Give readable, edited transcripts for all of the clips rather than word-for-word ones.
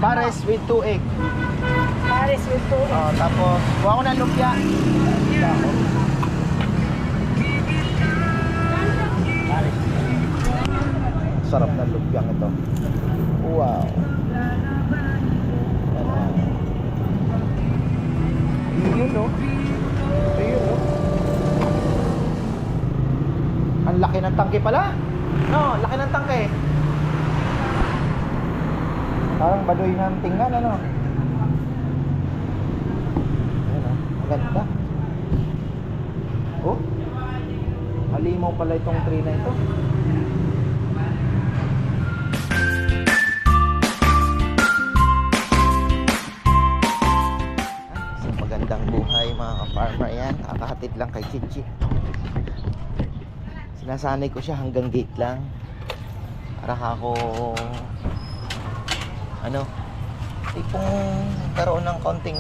Pares with 2 egg. Pares with 2 egg. Oh, tapos kuha ko ng lumpia. Pares. Sarap ng lumpiang ito. Wow. Yun no. Ayun no. Ang laki ng tangke pala. No, laki ng tangke. Parang baduy ng tingnan ano. Ayun oh, maganda. Oh. Halimaw pala itong tree na ito. Isang magandang buhay mga ka-farmer yan. Kakahatid lang kay Chichi. Sinasanay ko siya hanggang gate lang. Para ako ano, tipong karoon ng konting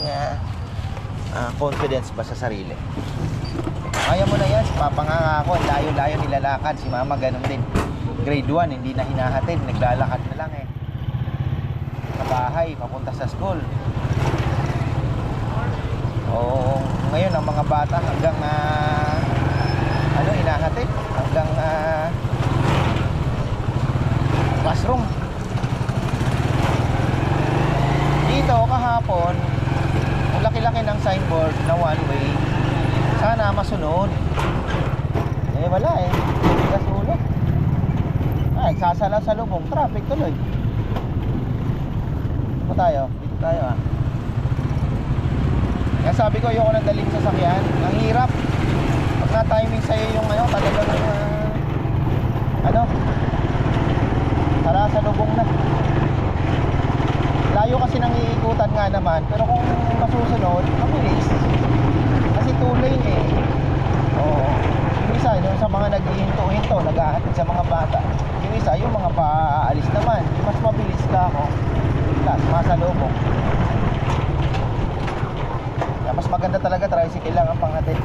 confidence ba sa sarili. Kaya mo na yan, si Papa nga ako, layo-layo nilalakad. Si Mama ganun din. Grade 1, hindi na hinahatid, naglalakad na lang eh. Sa bahay, papunta sa school. Oo, ngayon ang mga bata hanggang hinahatid hanggang classroom. Dito kahapon, ang laki-laki ng signboard na one way. Sana masunod. Eh wala eh. Tigas ulo. Ay, sasala sa lubong. Traffic tuloy. Dito tayo. Dito tayo ah. Kaya sabi ko, ayoko nang daling sasakyan. Ang hirap. Pag na-timing sa'yo yung talagang tara sa lubong na. Layo kasi nang iikutan nga naman. Pero kung masusunod, mabilis. Kasi 2 lane eh. Oo. Yung isa, yung sa mga naghihinto-hinto, naghahatid sa mga bata. Yung isa, yung mga paalis naman. Yung mas mabilis ka ako. Tapos, masalubong. Kaya mas maganda talaga, tricycle lang ang panghatid.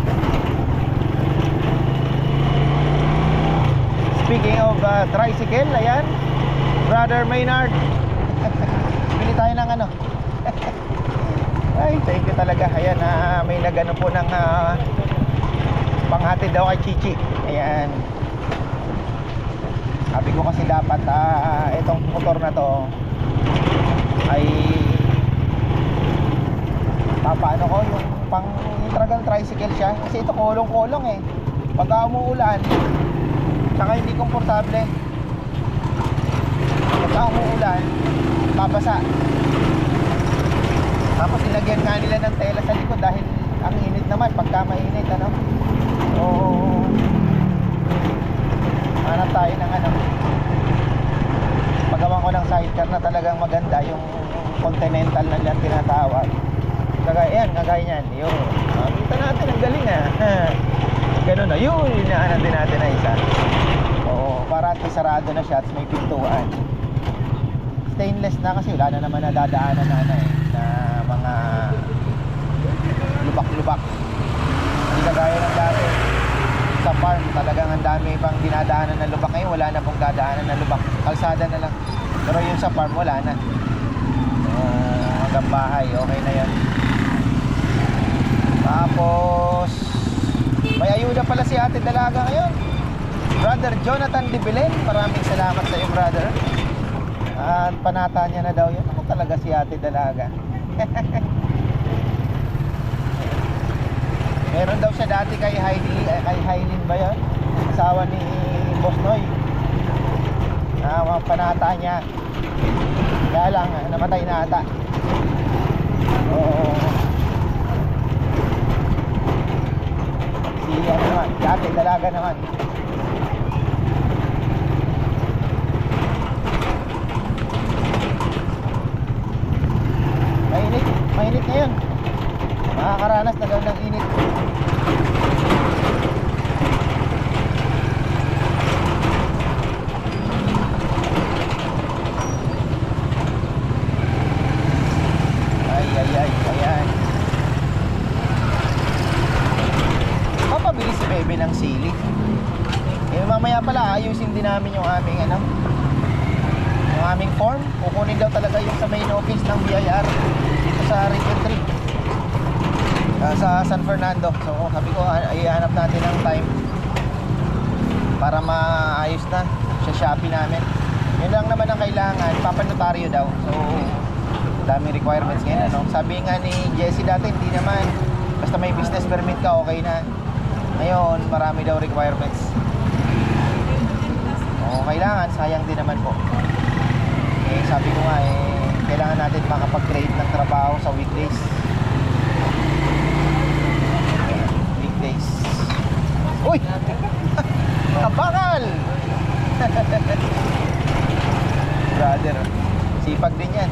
Speaking of tricycle, ayan, Brother Maynard. Bili tayo ng ano. Ay, thank you talaga. Ayan, may nagano po ng panghatid daw kay Chichi. Ayan. Sabi ko kasi dapat itong motor na to ay papaano ko yung pang talagang tricycle siya. Kasi ito kolong-kolong eh. Pagka umuulan, saka hindi komportable. Pagka umuulan, babasa. Tapos ilagyan nga nila ng tela sa likod dahil ang init naman pagka mainit ano. Oo. Hanap tayo ng pagawa ko ng sidecar na talagang maganda, yung Continental na lang tinatawag. Kagaya niyan. Yun. Kita natin ang galing ganun na. Yun, inaanan din natin na isa. Oo, para at sarado na siya at may pintuan. Stainless na kasi wala na naman nadadaanan na mga lubak-lubak. Hindi kagaya ng dati sa farm, talagang ang dami pang dinadaanan na lubak. Ngayon wala na pong dadaanan na lubak, kalsada na lang. Pero yung sa farm wala na. Hanggang bahay, okay na yan. Tapos may ayuda pala si Ate Dalaga ngayon, Brother Jonathan de Belen. Maraming salamat sa iyo, brother. At panata niya na daw yun. Ako talaga si Ate Dalaga. Meron daw siya dati kay Hailin ba yun? Asawa ni Boss Noy. Panata niya. Kaya lang, namatay na ata. Oo. Si naman, si Ate Dalaga naman. Mainit ngayon. Makakaranas na daw ng init. Ayan. Papabili si Bebe ng sili. Mamaya pala ayusin din namin yung aming aming form. Kukunin daw talaga yung sa main office ng BIR dito sa Infantry. Sa San Fernando. So sabi ko, ihanap natin ng time para maayos na sa Shopee namin. Yun lang naman ang kailangan, papanotaryo daw. So daming requirements ngayon, ano? Sabi nga ni Jessie dati, hindi naman basta may business permit ka, okay na. Ngayon, marami daw requirements. O kailangan, sayang din naman po. Eh sabi ko nga, kailangan natin makapag-create ng trabaho sa weekdays. Weekdays. Uy! Kabangal! Brother, sipag din yan.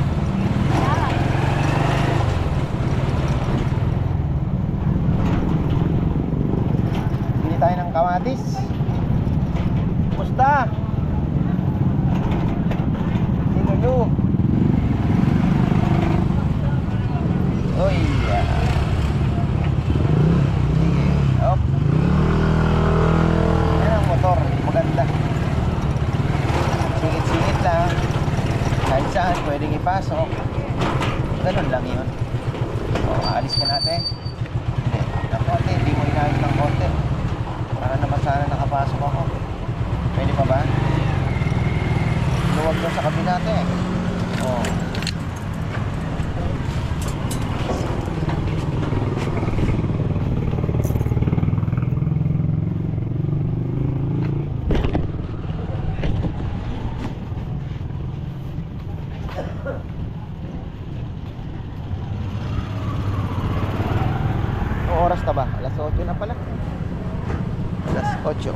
Bili tayo ng kamatis. Kumusta? Sinulu. Uy, sige, op. Yan ang motor, maganda. Singit-singit lang. Kahit saan, pwedeng ipasok. Ganun lang yun. O, aalis ka natin. Ng konti, hindi mo inayos ng konti. Para naman sana nakapasok ako. Pwede pa ba? Luwag doon sa kabila natin. O. Oras na ba? Alas 8 na pala. Alas 8.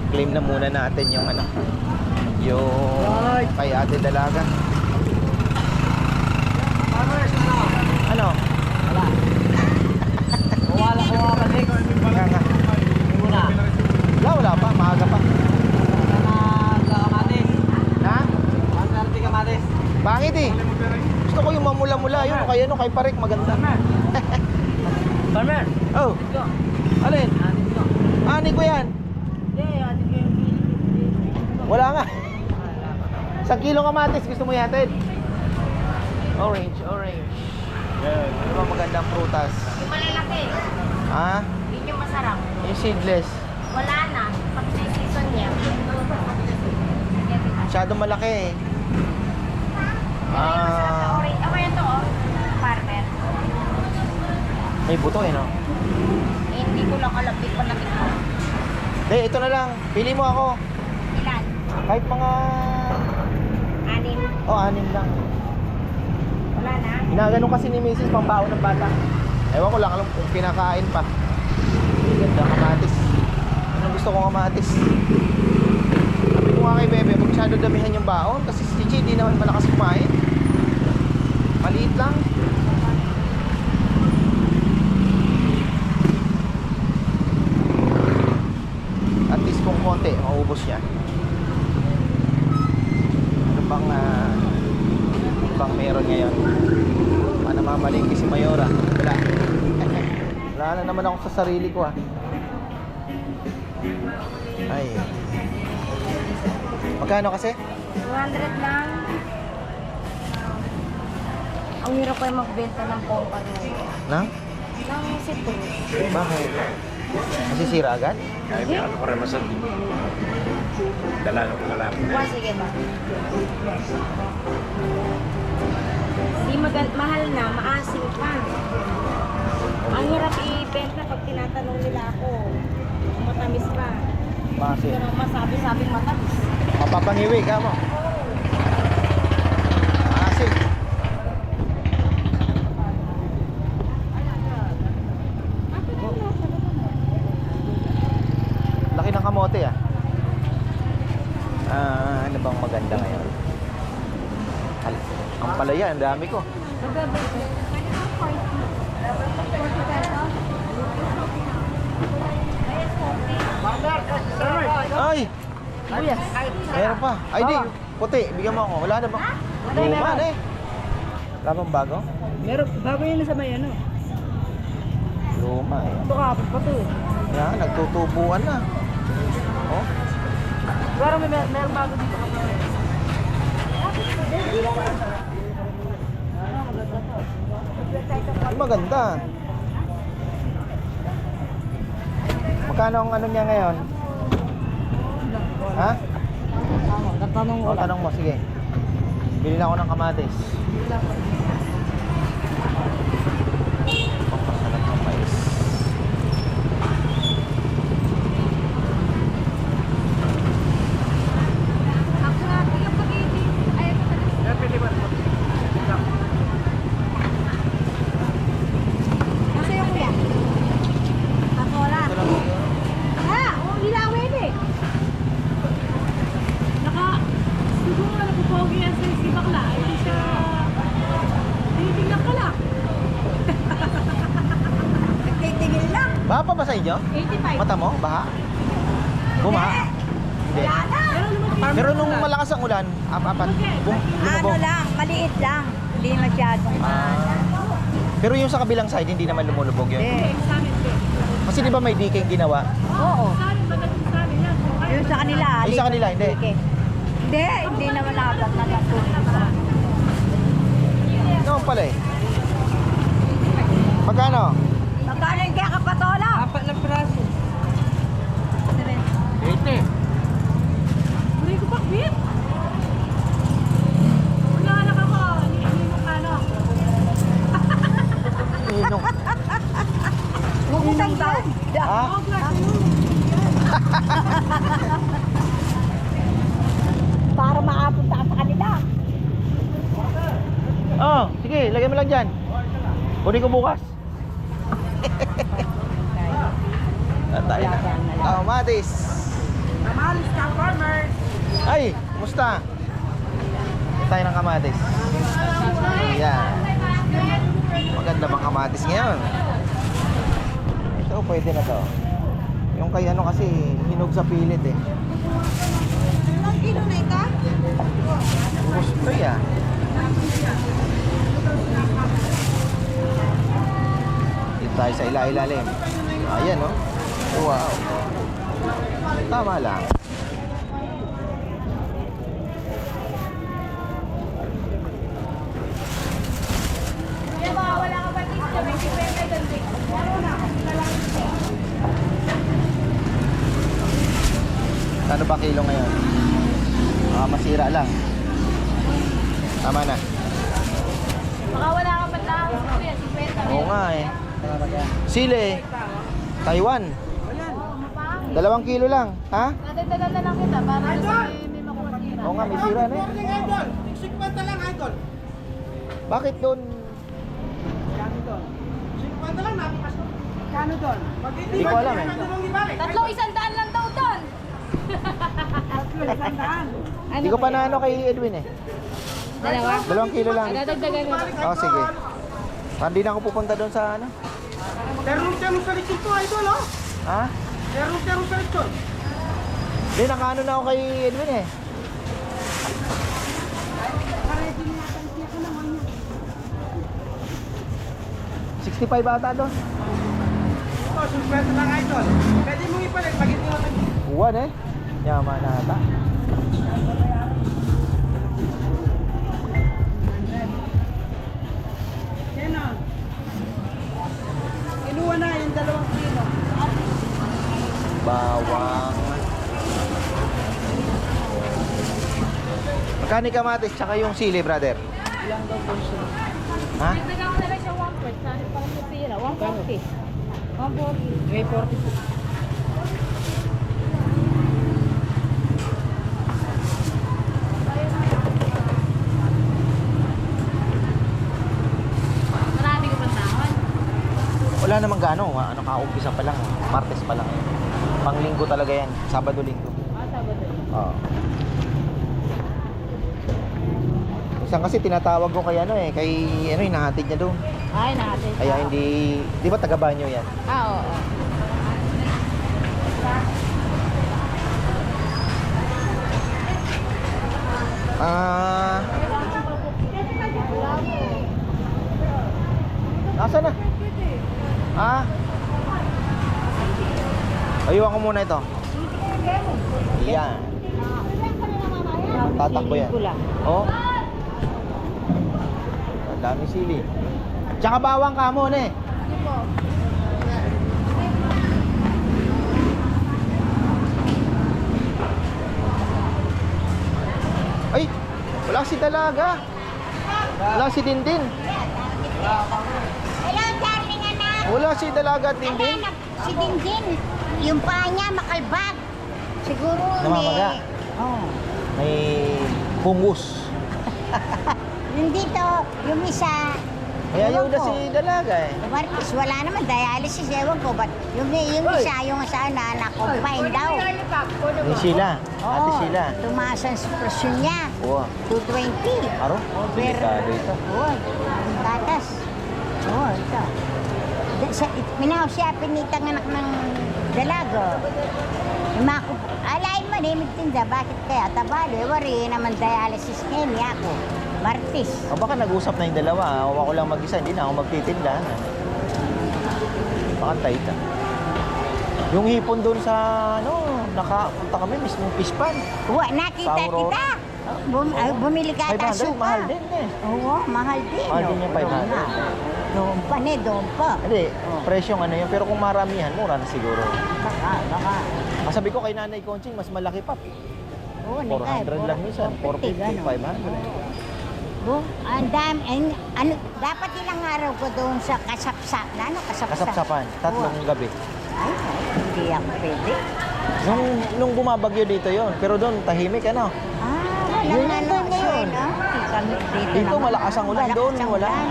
Claim na muna natin yung ano, yung kay Ate Dalaga. Ano? Wala ko balik. Nga nga. Muna. Wala pa, maaga pa. Kamatis. Ha? Masarap kamatis. Bakit eh? Gusto ko yung mamula-mula yun, o kaya no, kay Parek maganda. Farmer. Oh, Ito. alin? Anin ko. Ani ko yan. Hindi, anin ko yung Wala nga. 1 kilo kamatis, gusto mo yatid? Orange, orange. Yan. Ano ba magandang prutas? Yung malalaki, Ha? yun yung masarap. Yung seedless. Wala na, pag season niya. Masyadong malaki eh. Masarap na orange. Ako yan to, oh. Farmer. May buto eh, no? Eh, hindi ko lang alam, di pa natikman. Hindi, ito na lang. Pili mo ako. Ilan? Kahit mga... 6. Oh, 6 lang. Wala na. Ginaganon kasi ni Mrs. pambaon ng bata. Ewan ko lang alam kung kinakain pa. Ganda kamatis. Ano gusto ko kamatis? Sabi ko nga kay Bebe, huwag masyado damihan yung baon. Kasi si Gigi di naman malakas kumain. Maliit lang. At least kung konti, maubos siya. Ano bang meron ngayon? Namamalingki si Mayora. Wala. Wala na naman ako sa sarili ko, Ay. Magkano kasi? 200 lang. Ang hirap kayo magbenta ng pompa ngayon. Nang? Ng citrus. Bakit? Masisira agad? Ay, may ano pa rin masad. Dala na. Sige ba? Di mahal na, maasim pa. Ang hirap i-benta pag tinatanong nila ako. Kung matamis pa. Bakit? Pero masabi-sabing matamis. Mapapangiwi ka mo. Asin. Laki ng kamote ano bang maganda ngayon? Ang palaya, ang dami ko. Ay! Sibuyas. Meron pa. Ay, di. Puti. Bigyan mo ako. Wala na ba? Luma na eh. Wala bang bago? Meron, bago yun sa may ano. Luma eh. Ito kapit pa to eh. Yan, nagtutubuan na. Oh. Parang may bago dito. Ay, maganda. Magkano ang ano niya ngayon? Ha? Tatanong O, tanong mo, sige. Bili na ako ng kamatis. Pampasarap ng mais. Ako na, yung pag-ibig. Ay, ito talaga. Nasa yung kuya? Ako lang. Ito lang yun. Lilawin eh. Siguro na napupogi yan sa si Bakla. Hindi siya... Tinitingnan ka lang. Nagtitingin lang. Baha pa ba sa inyo? 85. Mata mo? Baha? Bumaha? Hindi. Wala na. Pero nung malakas ang ulan, apat, Ano lumubog. lang, maliit lang. Hindi masyadong Pero yung sa kabilang side, hindi naman lumulubog yun. Hindi. Sa amin, te. Kasi di ba may diking ginawa? Oo. Sa amin, magaling sa amin yan. Yung sa kanila. Yung sa kanila, hindi. Hindi naman nabot na nasulit. Noon pala eh. Magkano? Magkano yung kaya kapatola? 4 na praso. 80. Hindi ko pa quit. Naglalak ako. Hindi mo ano. Inong. Bubutang daw. Ha? Oh, grabe yun. Para makapunta ka sa kanila. Oh, sige, lagay mo lang dyan. Kunin ko bukas. Tayo na. Kamatis. Kamalis ka, farmer. Ay, kumusta? Tayo ng kamatis. Ayan. Maganda bang kamatis ngayon? Ito, pwede na to. Yung kay ano kasi, hinog sa pilit eh. Ilang kilo na ito? Gusto ya. Dito tayo sa ilalim. Ayan oh. Wow. Tama lang. Wala ka ba dito? May sipente ganti. Ano ba kilo ngayon? Masira lang. Tama na. Baka wala ka ba lang? Kuya, 50. Oo nga eh. Sili. Taiwan. 2 kilo lang. Ha? Nadagdagan na lang kita para may makuha sira. Oo nga, may sira na eh. Bakit doon? Hindi ko alam eh. 300 lang daw doon. Hindi ko pa naano kay Edwin eh. Dalawa? 2 kilo lang. Nadagdagan mo. Oh, sige. Hindi na ako pupunta doon sa ano? Terus sa likod to, idol, oh. Ha? Terus sa likod. Hindi, nakaano na ako kay Edwin eh. $65 ata doon. Oh, suspend lang, idol. Pwede mong ipalit pag hindi mo Buwan eh. Yaman na ata. yan o. Inuwa na yung 2 kilo. Bawang. Magkano yung kamatis tsaka yung sili, brother? Ilang daw po siya? Ha? Nadagdagan ko na lang siya 1/4. Saan para sa pira? 140. 140. 340 po. Marami ka pa tawad. Wala namang gano. Ano, kaumpisa pa lang. Martes pa lang. Panglinggo talaga yan. Sabado-linggo. Sabado. Oo. Isang kasi tinatawag ko kay ano eh. Kay ano, hinahatid niya doon. Ay, natin. Kaya hindi... Di ba taga Banyo yan? Oo. Nasaan na? Ayuan ko muna ito. Yan. Tatakbo yan. Oh. dami sili. Tsaka bawang kamon eh. Ano po? Ay, wala si Dalaga. Wala si Dindin. Hello, darling anak. Wala si Dalaga at Dindin. Anak, si Dindin, yung paa niya makalbag. Siguro Namamaga. Oh. May fungus. Yung dito, yung isa, Kaya ewan yun na ko. si Dalaga eh. Martis, wala naman dialysis, ewan ko. But yung isa, yung sa na-confine daw. Ni Sheila. Ate Oo, Sheila. tumaas ang presyon niya. Oo. 220. Aro? Over. Delikado ito. Oo, ang tatas. Oo, ito. Minaw siya, pinitang anak ng dalago. Alain mo, magtinda. Bakit kaya? Tabalo, wari naman dialysis ngayon, ako. Martis. O baka nag-usap na yung dalawa. Ako lang mag-isa. Hindi na ako magtitinda. Pakantay ito. Yung hipon doon sa, nakapunta kami, mismong pispan. Uwa, nakita Sa Aurora. kita. Bumili ka ata 500, suka. mahal din eh. Oo, mahal din. Mahal din yung 500. Doon pa, doon pa. Hindi, presyong ano yun. Pero kung maramihan, mura na siguro. Baka. Sabi ko kay Nanay Conching, mas malaki pa. Oo, 400 lang minsan, 450, 500. Ang dami, ano, dapat ilang araw ko doon sa kasapsap, Kasapsapan, 3 gabi. Ay, hindi ako pwede. Nung bumabagyo dito yon, pero doon tahimik ano. Walang Yun ano yung ngayon, yun. no? Dito naman, malakas ang ulan, malakas doon ang wala. ulan.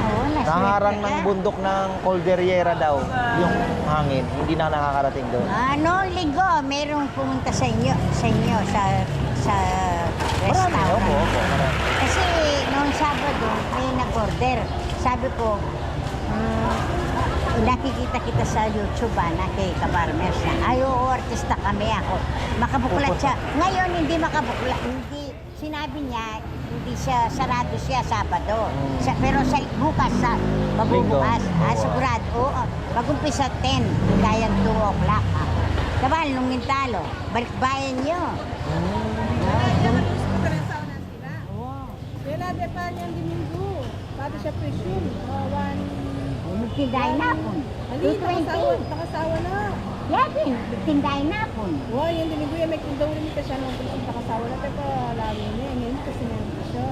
Oo, naswerte Naharang ka. ng bundok ng Cordillera daw, yung hangin. Hindi na nakakarating doon. Noong linggo, merong pumunta sa inyo, sa Marami, restaurant. opo, marami. Kasi noong Sabado, may nag-order. Sabi ko, nakikita kita sa YouTube na kay Kabarmers na ayaw artista kami ako. Makabuklat siya. Ngayon, hindi makabuklat. Hindi, sinabi niya, hindi siya, sarado siya Sabado. Pero sa bukas, magbubukas. Linggo. Sigurado, oo. Mag-umpisa 10, kayang 2 o'clock ako. Kabal, nung Mintalo, balikbayan niyo. Wala de pa niyan Domingo. Bago siya presyon. Tindahin na po. Ali, 220. nakasawa na. Yakin, tindahin na po. Wow, yung Domingo yan, may kundaw rin ka siya nung nakasawa na. Pero lalo niya, ngayon kasi meron ka siya.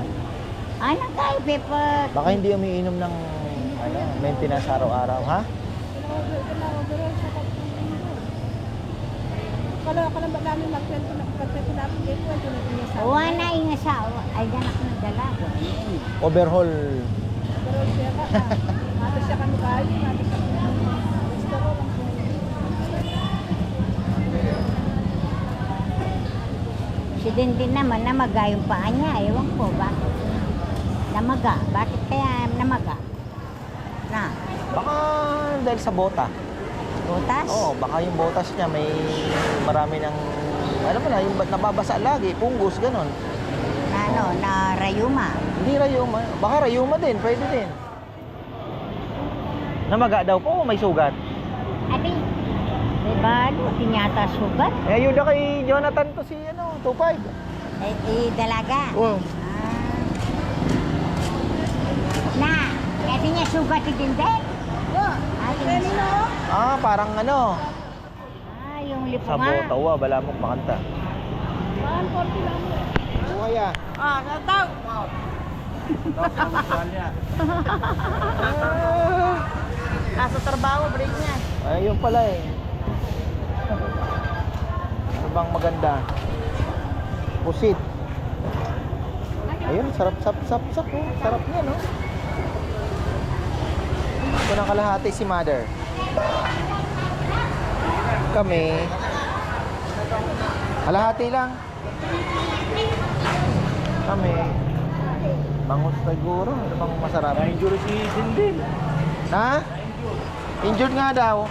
Ano tayo, Pepe? Baka hindi umiinom ng maintenance araw-araw, ha? Kinakabaran siya kapag Kalau ba namin magkwento na natin dito, ito na niya sa Uwa na yung asawa. Ay, ganak na dalaga. Overhaul. Pero siya ka, mata siya kami kayo, mata siya kami restaurant lang po. Si Dindin naman, namaga yung paa niya. Ewan ko, bakit? Namaga. Bakit kaya namaga? Na, Baka dahil sa bota. butas? Oo, baka yung botas niya may marami ng, alam mo na, yung nababasa lagi, punggos, ganun. Na rayuma. Hindi rayuma. Baka rayuma din, pwede din. Namaga daw po, may sugat. Adi, diba, tinyata sugat? Eh, ayun na kay Jonathan to si, 2.5. Dalaga. Oo. Na, edi niya sugat si Dindin? Kanino? Parang Yung lipo sa nga. bota, balamok makanta. 140 lang mo. Buhay ah. Nataw! Nasa trabaho, break niya. Ayun pala eh. Ano bang maganda? Pusit. Ayun, sarap. Oh. Sarap niya, no? Ito ng kalahati si Mother. Kami. Kalahati lang. Kami. Bangus siguro. Ano bang masarap? Na-injure si Dindin. Ha? Injured nga daw.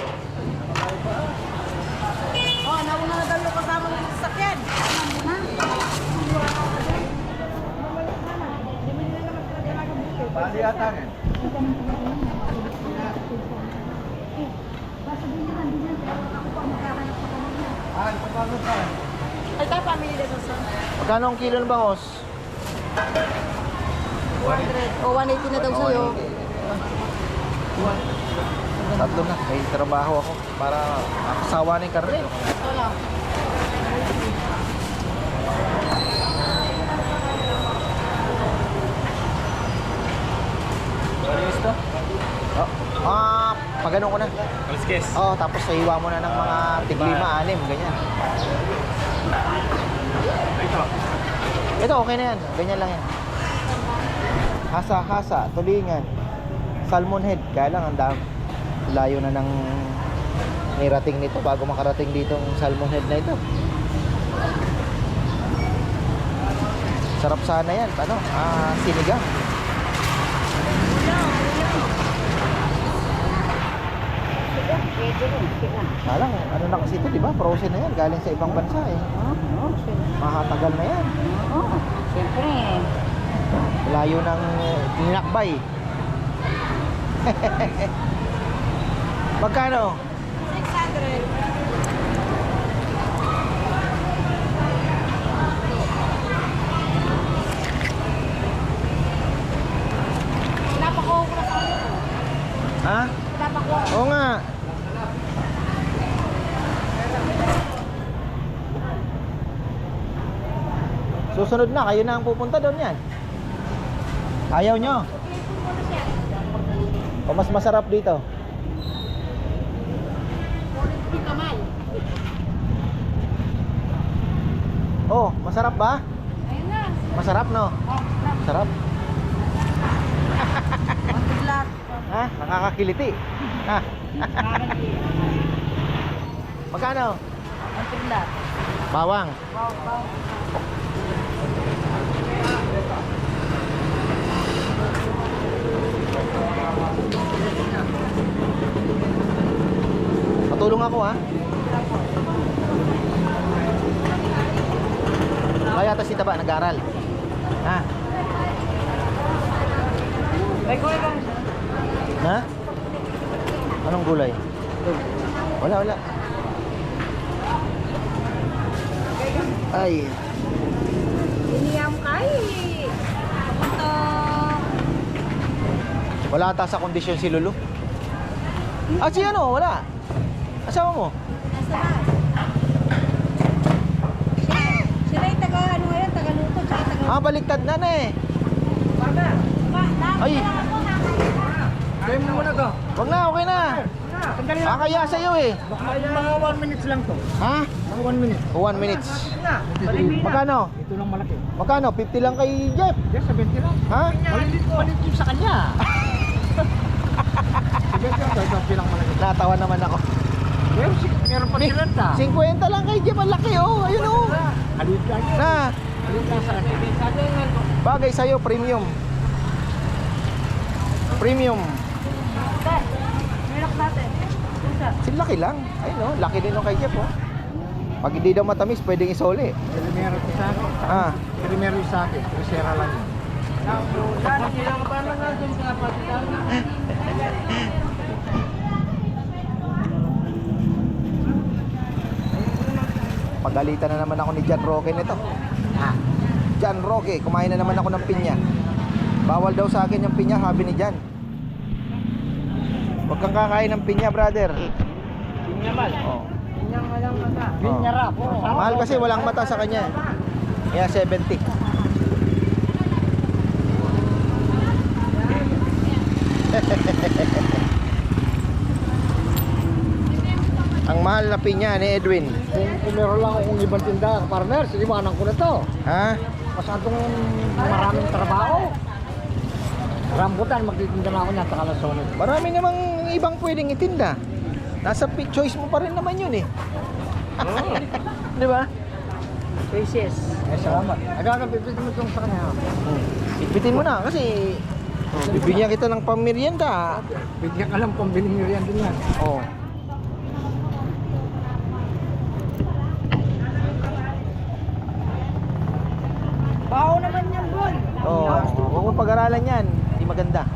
Nauna na daw yung kasama ng sasakyan. Bali atang. Ay, tayo pamili dito sa... Magkano ang kilo ng bangos? O, 180 na daw sa'yo. Tatlo na. May trabaho ako para makasawa na yung karne. Ito lang. Pagano ko na. Aliskes. Oo, tapos hiwa mo na ng mga tiglima, anim, ganyan. Ito, okay na yan. Ganyan lang yan. Hasa, tulingan. Salmon head. Kaya lang, layo na ng nirating nito bago makarating dito ang salmon head na ito. Sarap sana yan. Ano? Sinigang. Alang, ano na kasi ito, di ba? Frozen na yan. Galing sa ibang bansa eh. Mahatagal na yan. Oo, siyempre. Layo ng tinakbay. Magkano? 600. Pinapakuha ko na sa ano. Ha? Pinapakuha. Oo nga. Susunod na, kayo na ang pupunta doon yan. Ayaw nyo? O mas masarap dito? Hindi kamay. Oh, masarap ba? Ayun na. Masarap no? Masarap. Biglat. Ha? Nakakakiliti. Ha? Magkano? Ang biglat. Bawang. Wow. Patulong ako ha. Kaya ata si Taba nag-aaral. Ha? Ha? Anong gulay? Wala. Ay. Iniyam kay. Papunta. Wala ata sa kondisyon si Lulu. Si ano? Wala. Asawa mo? Nasa na? Sila yung taga ano ngayon, taga luto, tsaka taga... Baliktad na eh. Ay. Kaya mo muna to. Wag na, okay na. Kaya sa'yo eh. Mga 1 minutes lang to. Ha? Mga 1 minute. 1 minutes. Magkano? Ito lang malaki. Magkano? 50 lang kay Jeff. Yes, 70 lang. Ha? Malit yung sa kanya. 70 lang malaki. Natawa naman ako. Meron pa sila ta. 50 lang kay Jeff. Ang laki oh. Ayun oh. Halit lang yun. Na. Halit lang sa kanya. Bagay sa'yo, premium. Premium. Meron natin. Laki lang. Ayun oh. Laki din oh kay Jeff oh. Pag hindi daw matamis, pwedeng isole. Primero ko sa akin. Primero yung sa akin. Resera lang yun. Pagalitan na naman ako ni John Roque nito. John Roque, kumain na naman ako ng pinya. Bawal daw sa akin yung pinya, sabi ni John. Huwag kang kakain ng pinya, brother. Pinya mal. Oh. Pinya walang mata. Oh. Pinya rap. Mahal kasi walang mata sa kanya. Kaya 70. Ang mahal na pinya ni Edwin. Kung meron lang akong ibang tinda, partners, iwanan ko na to. Ha? Masyadong maraming trabaho. Rambutan, magtitinda na ako niyan, takalasonin. Marami namang ibang pwedeng itinda. Nasa choice mo pa rin naman yun eh. Di ba? Choices. Salamat. Agagapipit mo itong sa kanya. Bitbitin mo na kasi bibigyan kita ng pamirienda. Bigyan ka lang pambiling merienda din yan. Oh. Bao naman yan, boy. Oh, huwag mo pag-aralan yan. Hindi maganda.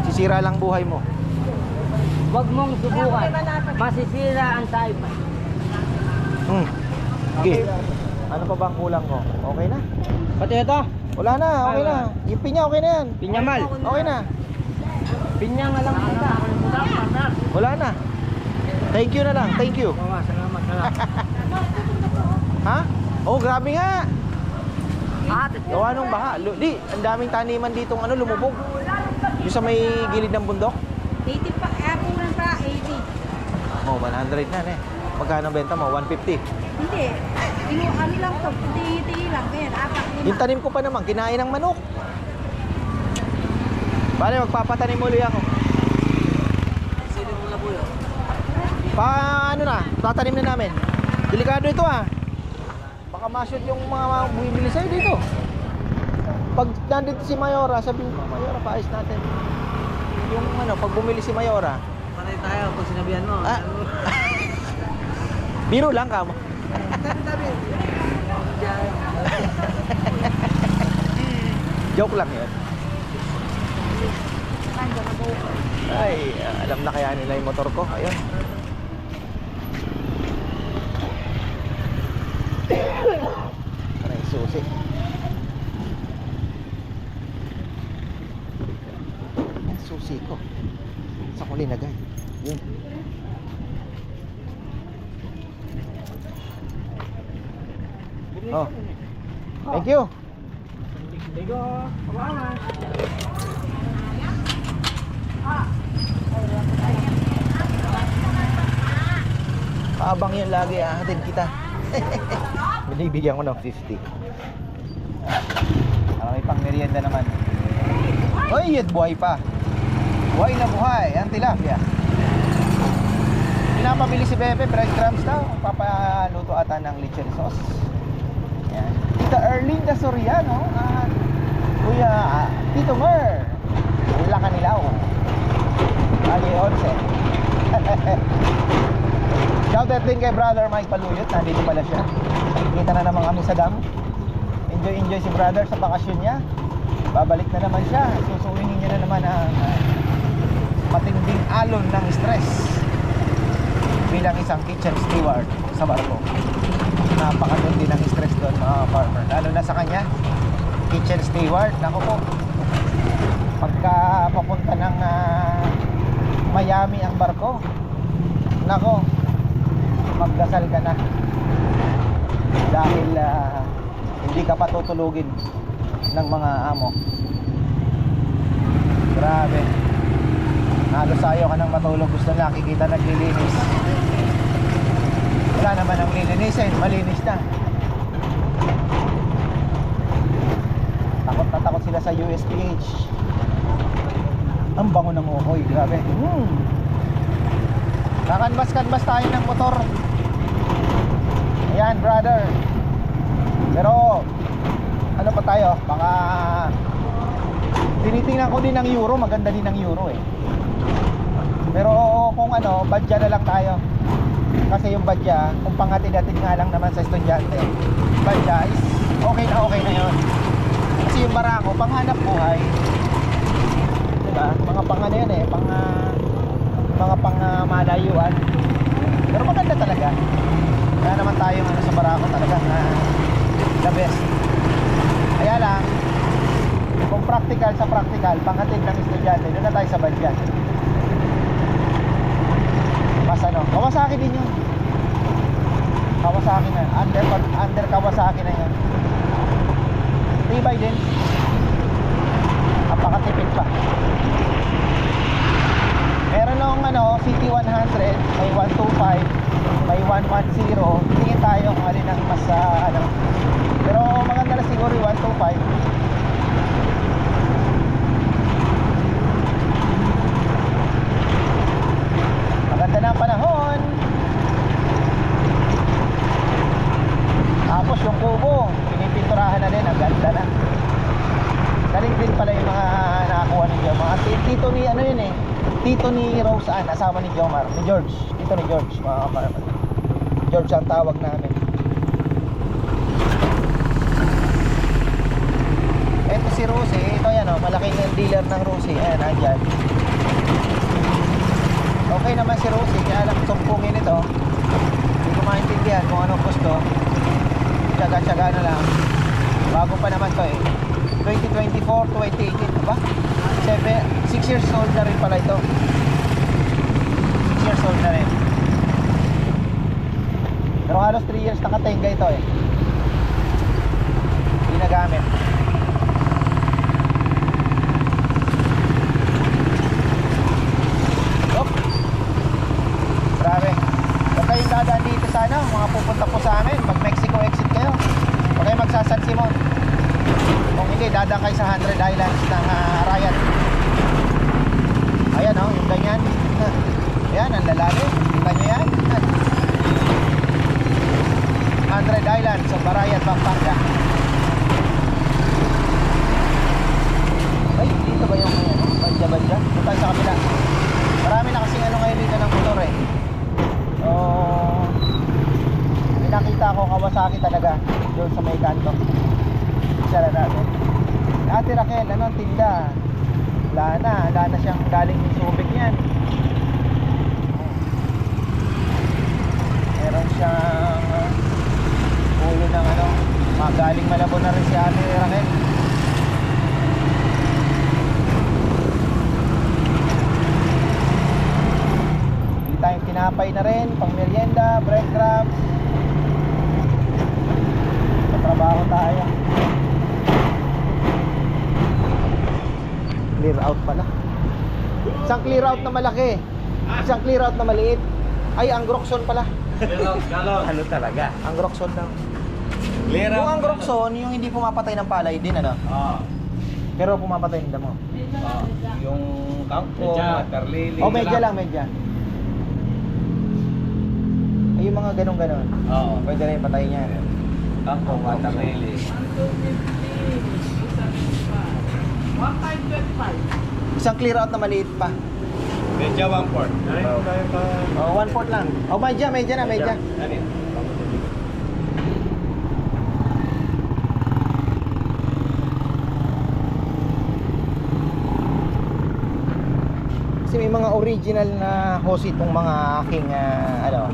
Sisira lang buhay mo. Huwag mong subukan. Masisira ang taipan. Okay. Ano pa ba ang kulang ko? Okay na? Pati ito. Wala na, okay na. Yung pinya, okay na yan. Pinyamal. Okay na. Pinya nga lang kita. Wala na. Thank you na lang, thank you. Salamat. Ha? Oh, grabe nga. Ah, Gawa nung baha. Di, ang daming taniman ditong ano, lumubog. Yung sa may gilid ng bundok. 80 pa, punan pa, 80. Oh, 100 na eh. Magkano benta mo? 150. Hindi. Ano lang to, puti-iti lang. Ganyan, 4, 5. Yung tanim ko pa naman, kinain ng manok. Bale, magpapatanim muli ako. Sino mo na buyo? Pa, ano na, tatanim na namin. Delikado ito ah. Baka ma-shoot yung mga bumibili sa'yo dito. Pag nandito si Mayora, sabihin mo, Mayora, paayos natin. Yung ano, pag bumili si Mayora, Panay tayo pag sinabihan mo. Ah. biro lang ka mo. Joke lang yun. Ay, alam na kaya nila yung motor ko. Ayun. Aray, susi. Ang susi ko. Sa ko linagay. Yun. Oh. Thank you. Paabang yun lagi, ahatin kita. Binibigyan ko ng 50. May pang merienda naman. Oy, yet buhay pa. Buhay na buhay, ang tilapia. Pinapabili si Bebe, breadcrumbs daw. Papaluto ata ng lechon sauce. Yan. Tita Erlinda Soriano at Kuya Tito Mer. Wala kanilaw. Lagi 11. Shoutout din kay brother Mike Paluyot. Nandito pala siya. Kita na naman kami sa dam. Enjoy si brother sa bakasyon niya. Babalik na naman siya. Susuwingin niya na naman ang matinding alon ng stress bilang isang kitchen steward sa barko. Napakatindi ng stress doon mga farmer. Lalo na sa kanya, kitchen steward. Nako po, pagka papunta ng Miami ang barko, nako, magdasal ka na dahil hindi ka patutulugin ng mga amo. Grabe, halos ayaw ka nang matulog. Gusto nakikita naglilinis. Wala naman ang lilinisin, malinis na. Takot na takot sila sa USPH. Ang bango ng uhoy, grabe. Kakanbas-kanbas tayo ng motor. Ayan, brother. Pero ano pa tayo? Baka tinitingnan ko din ng euro. Maganda din ng euro eh. Pero kung ano, badya na lang tayo. Kasi yung badya, kung pangatid-atid nga lang naman sa estudyante, badya is okay na yun. Kasi yung barako, panghanap buhay. Diba? Mga pang ano yun eh, mga pang malayuan. Pero maganda talaga. Kaya naman tayong ano sa barako talagang the best. Kaya lang, kung practical sa practical, panghatid ng estudyante, doon na tayo sa badya. Mas ano, Kawasaki din yun. Kawasaki na, under Kawasaki na yun. Tibay din. Napakatipid pa. Meron ng ano, City 100, may 125, may 110. Tingin tayo kung alin ang mas ano. Pero maganda na siguro yung 125. Maganda na ang panahon. Tapos yung kubo, pinipinturahan na din. Ang ganda na. Galing din pala yung mga nakakuha ni Jomar. Tito ni ano yun eh, tito ni Rose Ann, asawa ni Jomar, ni George. Tito ni George, mga kaparman. George ang tawag namin. Ito si Rose, ito yan oh, malaking dealer ng Rose. Ayan, andyan. Okay naman si Rosie, kaya lang sumpungin ito. Hindi ko maintindihan kung anong gusto. Tsaga-tsaga na lang. Bago pa naman to eh. 2024, 2018, diba? 6 years old na rin pala ito. 6 years old na rin. Pero halos 3 years nakatenga ito eh. Hindi nagamit. Oh. Grabe. Huwag kayong dadaan dito sa ano, mga pupunta po sa amin. Mag Mexico exit kayo. Huwag kayong magsasan Simon. Kung hindi, dadaan kayo sa 100 Islands ng Arayat. Ayan oh, yung ganyan. Ayan, ang lalaki. Kita nyo yan. 100 Islands sa Barayat, Pampanga. Ay, dito ba yung banda-banda? Doon tayo sa kabila. Marami na kasing ano ngayon dito ng motor eh. So, may nakita ko Kawasaki talaga doon sa may kanto. Isa na natin. Ate Raquel, ano ang tinda? Wala na siyang galing ng Subic yan. Meron siyang ulo ng ano, galing Malabon na rin si Ate Raquel. Hindi tayong tinapay na rin, pang merienda, breadcrumbs. Sa trabaho tayo. Clear out pala. Isang clear out na malaki, isang clear out na maliit. Ay, ang Groxon pala. Ano talaga? Ang Groxon lang. Clear Yung ang Groxon, yung hindi pumapatay ng palay din, ano? Pero pumapatay ng damo. Yung kangkong, waterlily. O, medya lang, medya. Ay, yung mga ganun-ganon. Oo. Pwede rin patayin niya. Kangkong, waterlily. 1.25. Isang clear out na maliit pa. Medya 1/4. O, 1/4 lang. O, medya na, medya. Ano yun? Kasi may mga original na hose itong mga aking ano,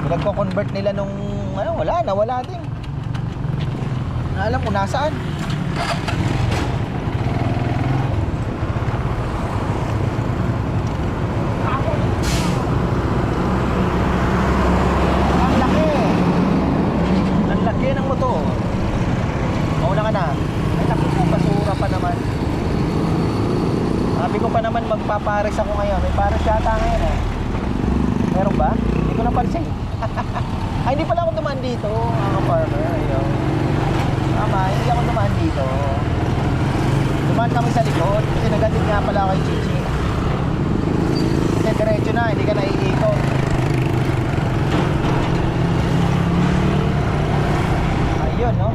pinagko-convert nila nung ano, wala din. Alam ko nasaan. Ang laki. Ang laki ng motor. Mauna ka na. Ay, naku po, basura pa naman. Sabi ko pa naman magpapares ako ngayon. May pares yata ngayon eh. Meron ba? Hindi ko napansin. Ay, hindi pala ako dumaan dito, mga farmer. Ayun. Tama, hindi ako dumaan dito. Dumaan kami sa likod. Kasi nagatid nga pala kay Chichi. Kasi diretso na, hindi ka naiikot. Ayun, no?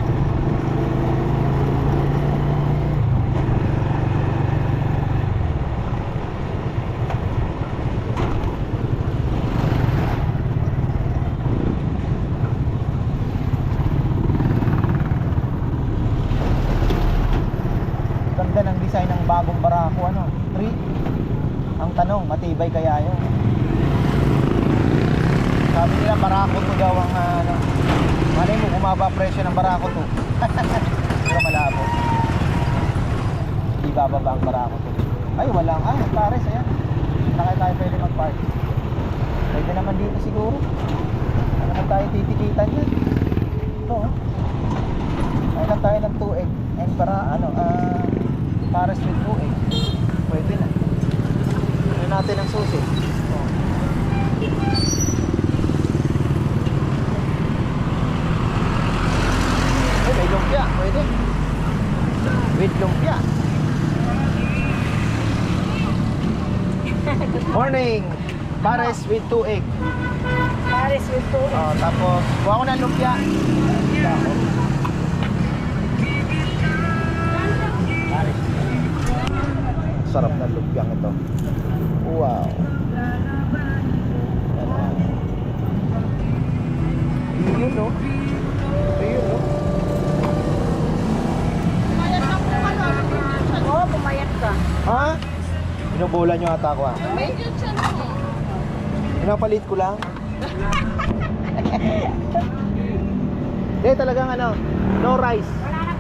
Ganda ng design ng bagong barako, ano? 3. Ang tanong, matibay kaya yun? Sabi nila barako to daw ang ano. Malay mo, bumaba presyo ng barako to. Pero malabo. Hindi bababa ang barako to. Ay, walang pares, ayan. Saka tayo pwede mag-park. Pwede naman dito siguro. Ano naman tayo titikitan yan? Ito, ha? Kaya lang tayo ng 2 egg. And para, pares with 2 egg. Pwede na. Ano natin ang susi? Oh. Ay, may lumpia. Pwede. With lumpia. Morning. Pares with 2 egg. Paris with 2. Oh, tapos, kuha ko ng lumpia. Tapos, sarap ng lumpiang ito. Wow. Yun, no? Ayun, no? Oo, pumayat ka. Ha? Binubola nyo ata ako, ha? Medyo siya mo. Pinapalit ko lang. Hindi, talagang no rice. Wala na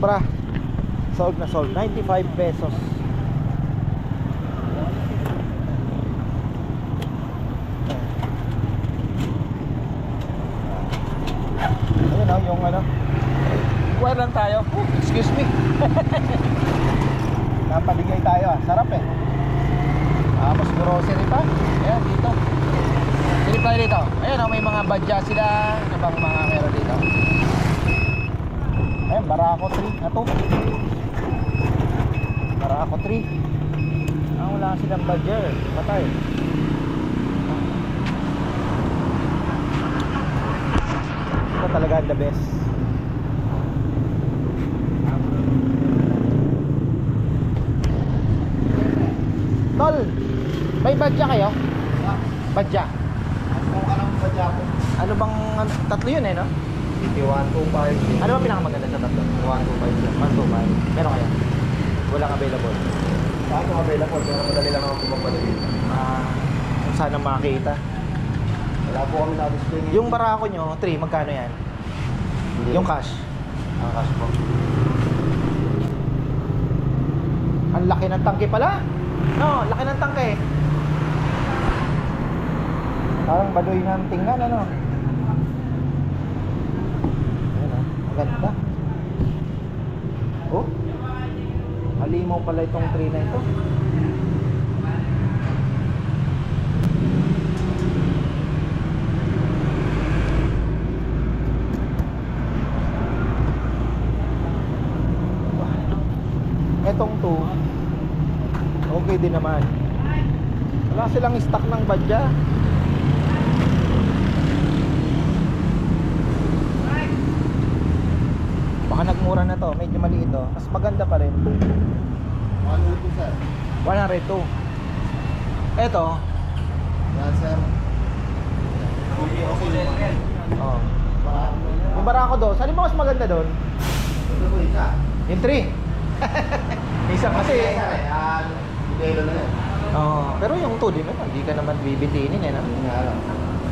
sobra. Sold na sold. 95 pesos. Ayun o, yung ano. Inquire lang tayo. Excuse me. Napaligay tayo ah. Sarap eh. Tapos grocery pa. Ayan, dito. Silip tayo dito. Ayan o, may mga badya sila. Ano bang mga meron dito? Ayan, Barako 3 na to. Barako 3. Ah, wala silang badya eh. Patay. Ito talaga the best. Tol, may badya kayo? Badya. Ano bang tatlo yun eh, no? City 125. Ano ba pinakamaganda sa tatlo? 125. 125. Meron kaya? Walang available. Saan kung available? Pero madali lang ako pumapadali. Ah, sana makita. Wala po kami na-display ngayon. Yung Barako nyo, 3, magkano yan? Yung cash. Ang cash po. Ang laki ng tangke pala. No, laki ng tangke. Parang baduy ng tingnan, ano? Ayan o, ang ganda. Oh, halimaw pala itong 3 na ito. Etong 2 okay din naman. Wala silang stock ng badya. Baka nagmura na to. Medyo maliit to. Mas maganda pa rin. 102 sir. 102. Eto. Yan sir. Okay naman. Oh. Yung Barako doon. Saan ba mas maganda doon? Ito po isa. Yung 3. Isa kasi. Modelo na yan. Pero yung 2 din naman. Hindi ka naman bibitinin eh. No? Nga lang.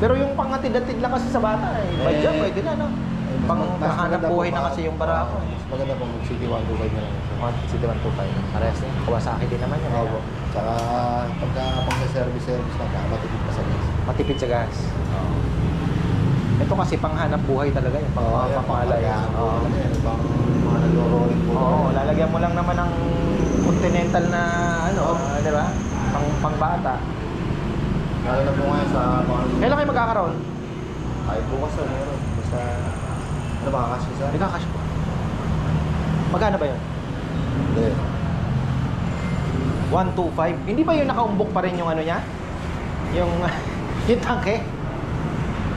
Pero yung pangatid-atid lang kasi sa bata eh. Badya pwede na no. Pang Mas kahanap maganda buhay po na pa- kasi yung Barako. Mas maganda po mag City 125 na lang. City 125. Parehas na yun. Kawasaki din naman yun. Opo. Tsaka pagka pang service lang, matipid pa sa gas. Matipid sa gas. Ito kasi panghanap buhay talaga yung pangalay. Oo. Pang mga nagro-rolling po. Oo, lalagyan mo lang naman ng continental na ano, di ba? Pangbata. Lalo na po ngayon sa mga... Kailan kayo magkakaroon? Kahit bukas na meron. Basta... Ano ba, cash isa? May kakash po. Magkano ba yun? Hindi. 125. Hindi ba yun nakaumbok pa rin yung ano niya? Yung yung tangke?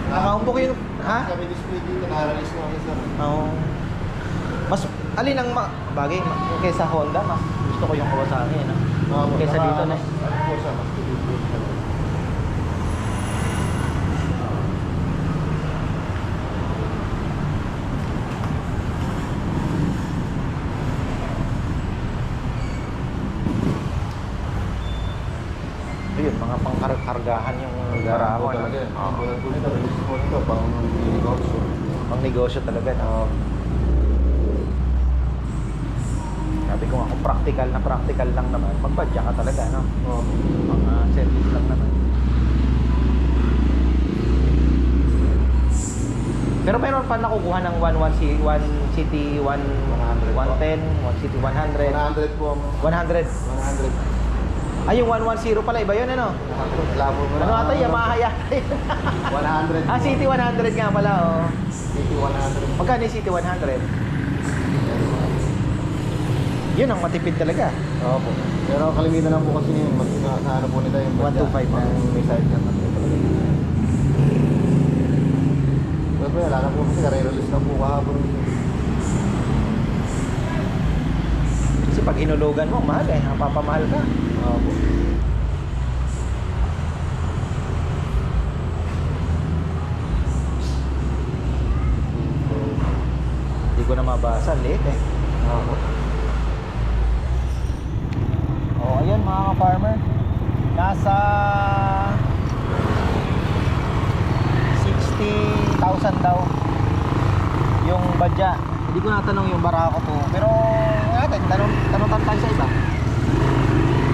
Nakaumbok yun, ha? Kami display dito, na-release na kami sir. Oo. Mas alin ang bagay kaysa Honda, mas gusto ko yung Kawasaki, no? Kaysa dito na. Ano po siya, mas dito. Ayun, mga pangkargahan yung Barako. talaga. Tulad po nito, release po nito, pang negosyo. Pang negosyo talaga, no? Sabi ko nga, kung practical lang naman, magbadya ka talaga, no? Mga service lang naman. Pero meron pa nakukuha ng 1 City 110, 1 City 100. 100 po ang... 100. 100. Ay, yung 110 pala, iba yun, ano? Labo mo Ano ata, Yamaha yan? 100. Ah, City 100 nga pala, oh. City 100. Magkano yung City 100? Yun ang matipid talaga. Opo. Pero kalimitan lang po kasi yun, mas na ano po nila yung 125 na. may side cut na po talaga. Pero wala na po kasi re-release na po kahapon. Kasi pag hinulugan mo, mahal eh. Napapamahal ka. Opo. Hindi ko na mabasa. Late eh. Opo. Oh, ayun mga ka-farmer. Nasa 60,000 daw yung badya. Hindi ko natanong yung barako to. Pero natin, tanong tayo sa iba.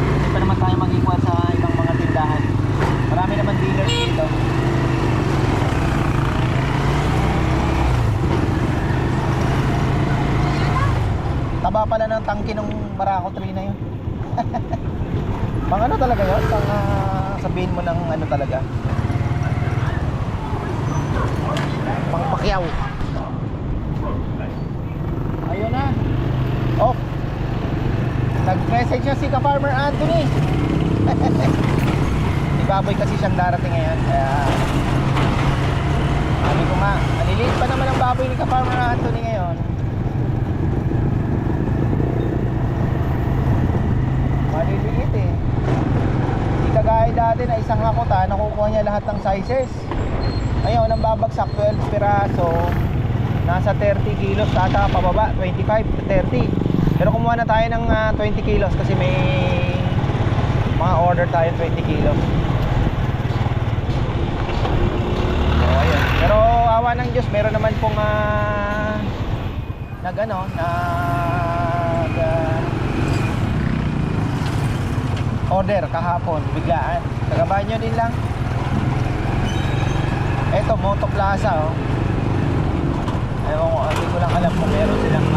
Hindi pa naman tayo mag-inquire sa ibang mga tindahan. Marami naman dealer dito. Taba pala ng tangke ng barako 3 na yun. Pang ano talaga yun? Pang sabihin mo ng ano talaga. Pang pakyaw. Ayun na. Oh. Nag-message siya si Ka-Farmer Anthony. Si Baboy kasi siyang darating ngayon. Kaya sabi ko nga, maliliit pa naman ang baboy ni Ka-Farmer Anthony ngayon. Maliliit eh. Hindi kagaya dati na isang hakutan, nakukuha niya lahat ng sizes. Ngayon, ang babagsak 12 piraso, nasa 30 kilos ata pababa, 25 to 30. Pero kumuha na tayo ng 20 kilos kasi may mga order tayo 20 kilos. So, ayun. Pero awa ng Diyos, meron naman pong order kahapon, biglaan. Taga Banyo din lang. Eto, Moto Plaza, oh. Ewan ko, hindi ko lang alam kung meron silang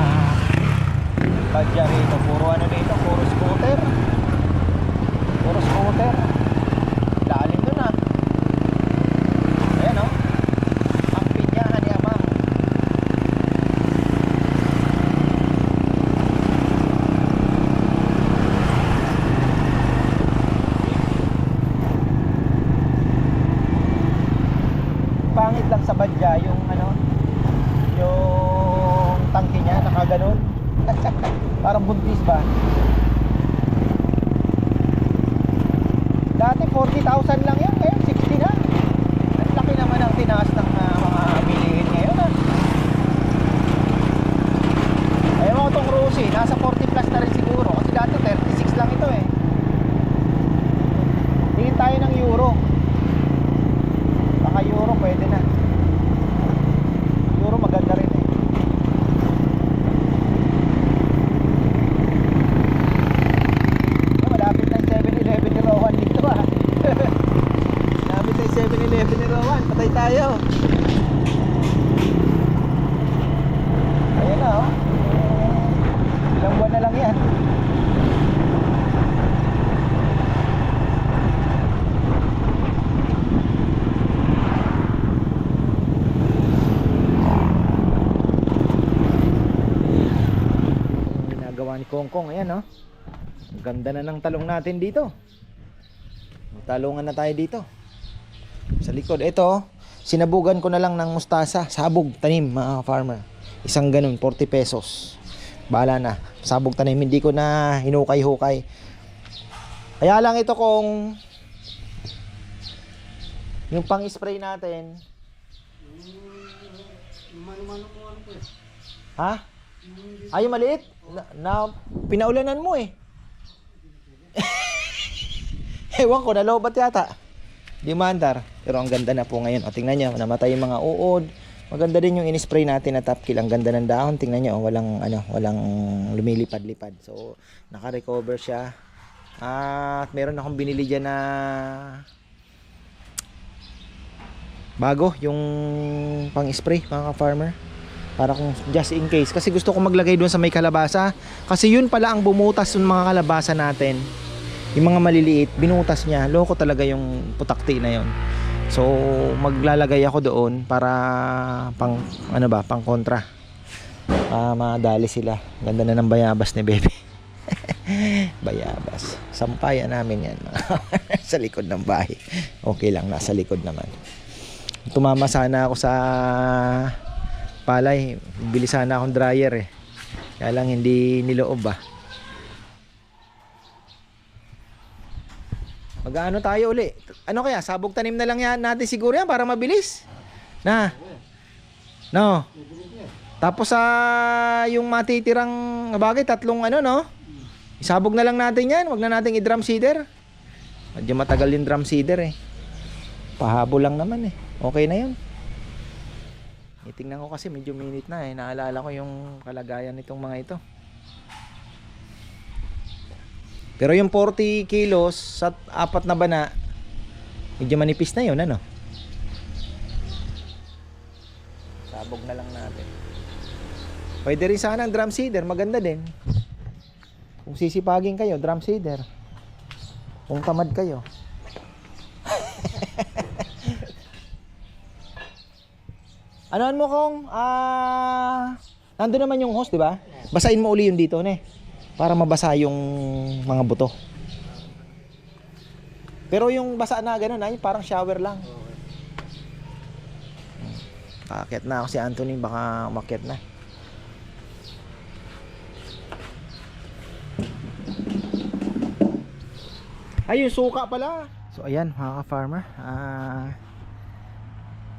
badya rito. Puro ano dito, puro scooter. Puro scooter. Lalim dun ah. Ayan oh. Ang pinyahan ni Amang. Pangit lang sa badya yung ano, yung tangke niya nakaganon. Parang buntis ba? Dati 40,000 lang yan, ngayon 60 na. Ang laki naman ang tinaas ng mga bilihin ngayon ah. Ayaw mo itong Rusi, nasa 40 plus na rin siguro. Kasi dati 36 lang ito eh. Tingin tayo ng euro. Baka euro pwede na. Euro maganda rin eh. Malapit na yung 7-Eleven ni Rowan dito ah. Malapit na yung 7-Eleven ni Rowan. Patay tayo. Ayan na oh. Ilang buwan na lang yan. Ginagawa ni Kongkong, ayan oh. Ganda na ng talong natin dito. Talungan na tayo dito. Sa likod, ito sinabugan ko na lang ng mustasa. Sabog tanim mga farmer. Isang ganun, 40 pesos. Bahala na, sabog tanim. Hindi ko na hinukay-hukay. Kaya lang ito kung yung pang-spray natin. Ha? Ay, maliit? Na pinaulanan mo eh. Ewan ko, nalobat yata. Di mandar. Pero ang ganda na po ngayon. O, tingnan nyo, namatay yung mga uod. Maganda din yung in-spray natin na top kill. Ang ganda ng dahon. Tingnan nyo, walang lumilipad-lipad. So, naka-recover siya. At meron akong binili dyan na bago, yung pang-spray, mga ka-farmer. Para kung just in case. Kasi gusto ko maglagay doon sa may kalabasa. Kasi yun pala ang bumutas yung mga kalabasa natin. Yung mga maliliit, binutas niya. Loko talaga yung putakti na yun. So, maglalagay ako doon para pang kontra. Madali sila. Ganda na ng bayabas ni Bebe. Bayabas. Sampayan namin yan. Sa likod ng bahay. Okay lang, nasa likod naman. Tumama sana ako sa palay. Bili sana akong dryer eh. Kaya lang hindi niloob ba. Mag-ano tayo uli? Ano kaya? Sabog tanim na lang yan natin siguro yan para mabilis. Na. No. Tapos yung matitirang bagay, tatlong ano no? Isabog na lang natin yan. Wag na nating i-drum seeder. Medyo matagal yung drum seeder eh. Pahabo lang naman eh. Okay na yun. Itingnan ko kasi medyo minute na eh. Naalala ko yung kalagayan nitong mga ito. Pero yung 40 kilos sa 4 na bana, medyo manipis na yun, ano? Sabog na lang natin. Pwede rin sana ang drum seeder, maganda din. Kung sisipagin kayo, drum seeder. Kung tamad kayo. Anoan mo kung nandun naman yung hose, di ba? Basahin mo uli yung dito, ne. Para mabasa yung mga buto. Pero yung basa na ganun, ay parang shower lang. Aakyat na ako si Anthony, baka umakyat na. Ay, yung suka pala. So ayan mga ka-farmer,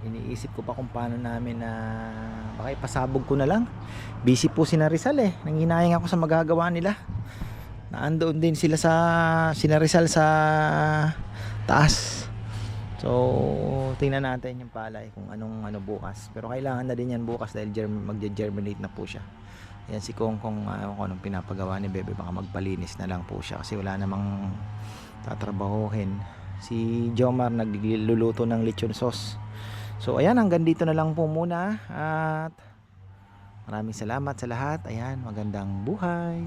iniisip ko pa kung paano namin na baka ipasabog ko na lang. Busy po si Rizal eh. Nanghinayang ako sa magagawa nila. Naandoon din sila sa Rizal sa taas. So tingnan natin yung palay kung anong bukas. Pero kailangan na din yan bukas dahil magge-germinate na po siya. Yan si Kong kung anong pinapagawa ni Bebe, baka magpalinis na lang po siya kasi wala namang tatrabahuhin. Si Jomar nagluluto ng lechon sauce. So ayan, hanggang dito na lang po muna at maraming salamat sa lahat. Ayan, magandang buhay.